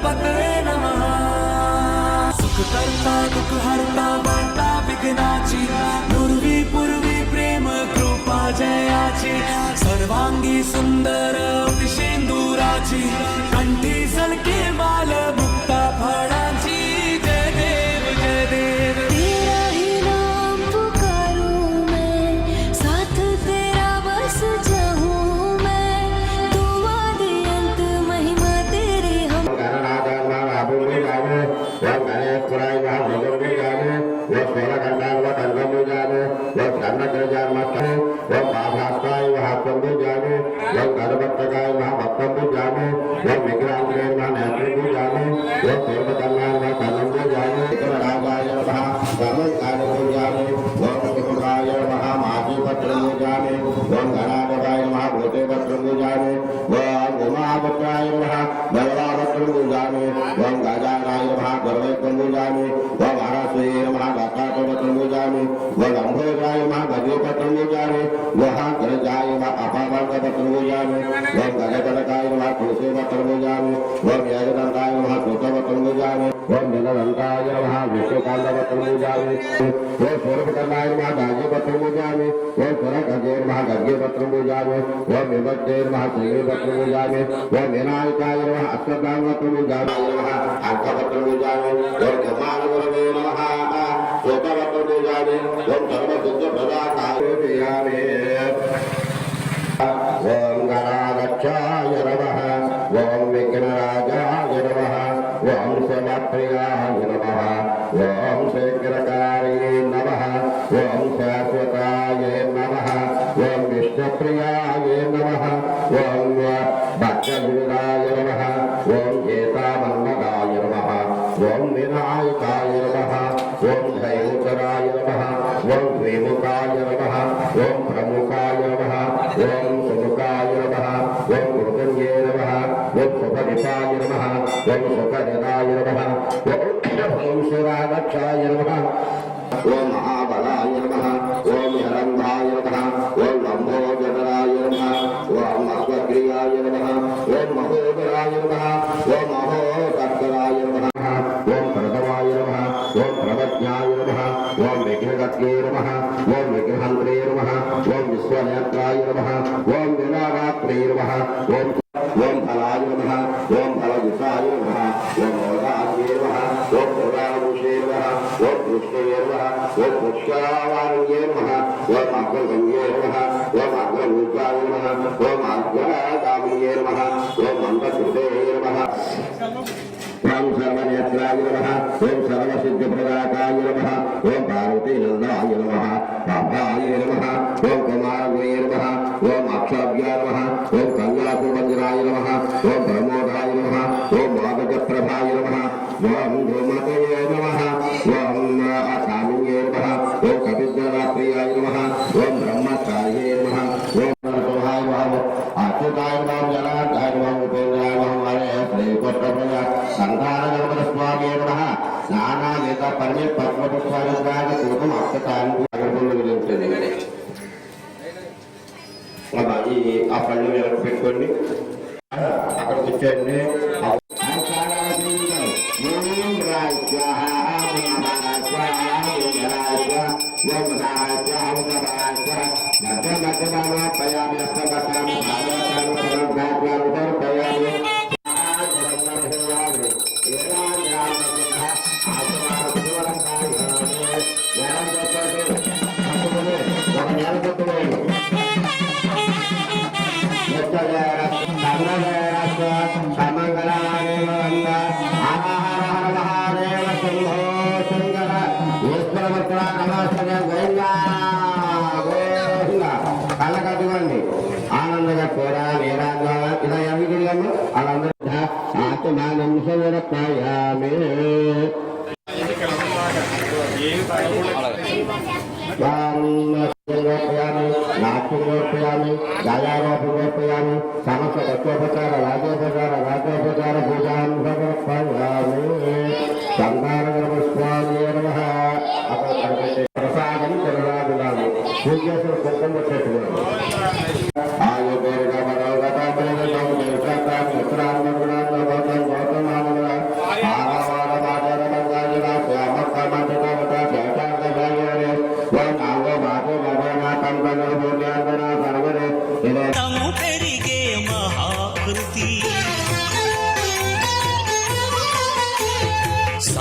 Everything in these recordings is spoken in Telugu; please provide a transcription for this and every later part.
गणपते नमः। सुख करता दुख हरता वार्ता विघ्नाची पूर्वी पूर्वी प्रेम कृपा जयाची सर्वांगी सुंदर शेंदुराची कंठी सलके माल मुक्ता फळाची जय देव जय देव। तेरा ही नाम पुकारूं मैं साथ तेरा बस जाऊं मैं तुम आदि अंत महिमा तेरी हम आयु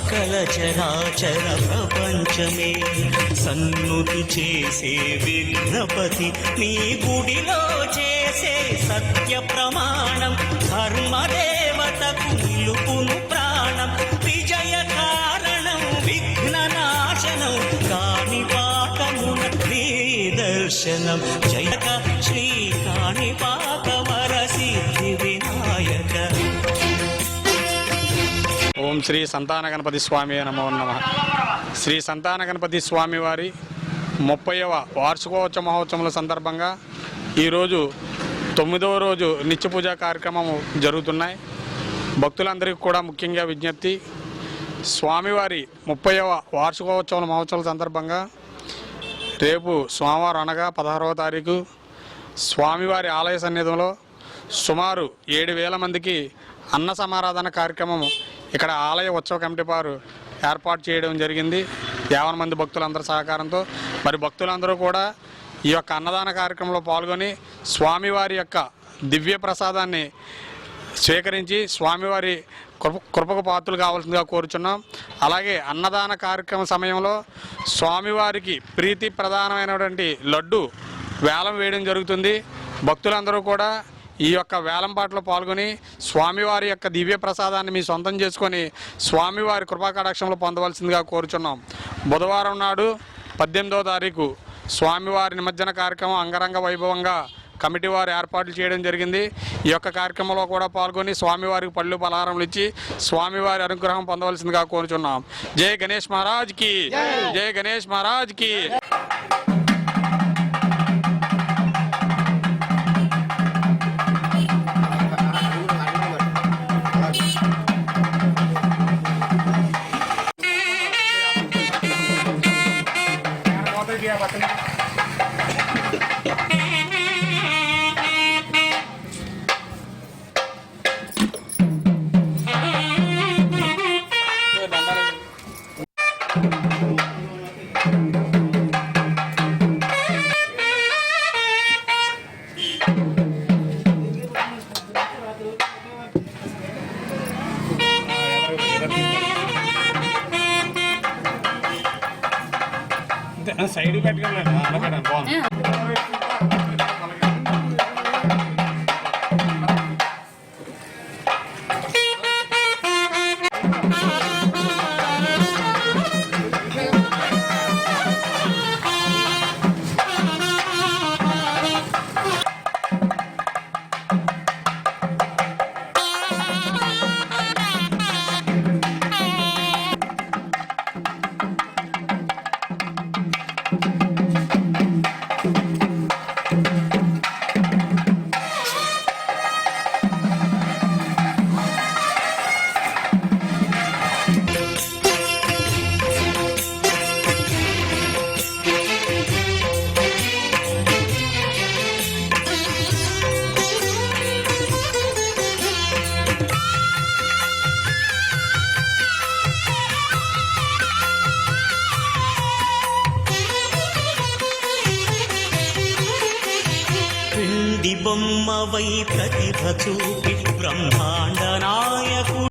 సకల చరాచర ప్రపంచమే సన్నుతి చేసే విఘ్నపతి నీ గుడిలో చేసే సత్య ప్రమాణం ధర్మదేవతకు నిలుపును ప్రాణం విజయ కారణం విఘ్న నాశనం కాణిపాకమున నీ దర్శనం జయక శ్రీ కాణిపాక వర సిద్ధి వినాయక. ఓం శ్రీ సంతాన గణపతి స్వామి నమో నమః. శ్రీ సంతాన గణపతి స్వామి వారి 30వ వార్షికోత్సవ మహోత్సవాల సందర్భంగా ఈరోజు 9వ రోజు నిత్య పూజా కార్యక్రమం జరుగుతున్నాయి. భక్తులందరికీ కూడా ముఖ్యంగా విజ్ఞప్తి, స్వామివారి 30వ వార్షికోత్సవాల మహోత్సవాల సందర్భంగా రేపు సోమవారం అనగా 16వ తారీఖు స్వామివారి ఆలయ సన్నిధిలో సుమారు 7,000 మందికి అన్న సమారాధన కార్యక్రమం ఇక్కడ ఆలయ ఉత్సవ కమిటీ వారు ఏర్పాటు చేయడం జరిగింది. 50 మంది భక్తులందరి సహకారంతో. మరి భక్తులందరూ కూడా ఈ యొక్క అన్నదాన కార్యక్రమంలో పాల్గొని స్వామివారి యొక్క దివ్య ప్రసాదాన్ని స్వీకరించి స్వామివారి కృపకు పాత్రలు కావాల్సిందిగా కోరుచున్నాం. అలాగే అన్నదాన కార్యక్రమ సమయంలో స్వామివారికి ప్రీతి ప్రధానమైనటువంటి లడ్డు వేలం వేయడం జరుగుతుంది. భక్తులందరూ కూడా ఈ యొక్క వేలంపాట్లో పాల్గొని స్వామివారి యొక్క దివ్య ప్రసాదాన్ని మీ సొంతం చేసుకొని స్వామివారి కృపాకటాక్షంలో పొందవలసిందిగా కోరుచున్నాం. బుధవారం నాడు 18వ తారీఖు స్వామివారి నిమజ్జన కార్యక్రమం అంగరంగ వైభవంగా కమిటీ వారు ఏర్పాట్లు చేయడం జరిగింది. ఈ యొక్క కార్యక్రమంలో కూడా పాల్గొని స్వామివారికి పళ్ళు పలహారములు ఇచ్చి స్వామివారి అనుగ్రహం పొందవలసిందిగా కోరుచున్నాం. జై గణేష్ మహారాజ్కి, జై గణేష్ మహారాజ్కి. సైడ్ పెట్టుకోండి, బాగుంది. బొమ్మవై ప్రతిభ చూపి బ్రహ్మాండ నాయకుడు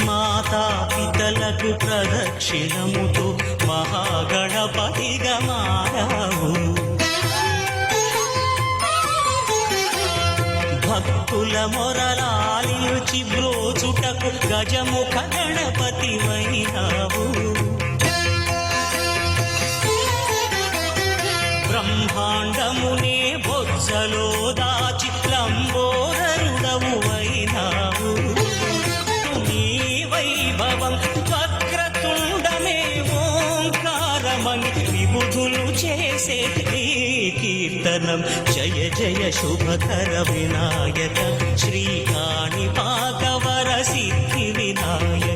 మాతాపితలకు ప్రదక్షిణముతో మహాగణపతిగా మారావు. భక్త భక్తుల మొరలాలిచి బ్రోచుటకు గజముఖ గణపతి వైనావు బ్రహ్మాండమునే బొజ్జలో దాచి లంబోదరుడవు అయినావు నీ వైభవం వక్రతుండమే ఓంకారమని విబుధులు చేసే నీ కీర్తనం జయ జయ శుభకర వినాయక శ్రీకాణి పాకవర సిద్ధి వినాయక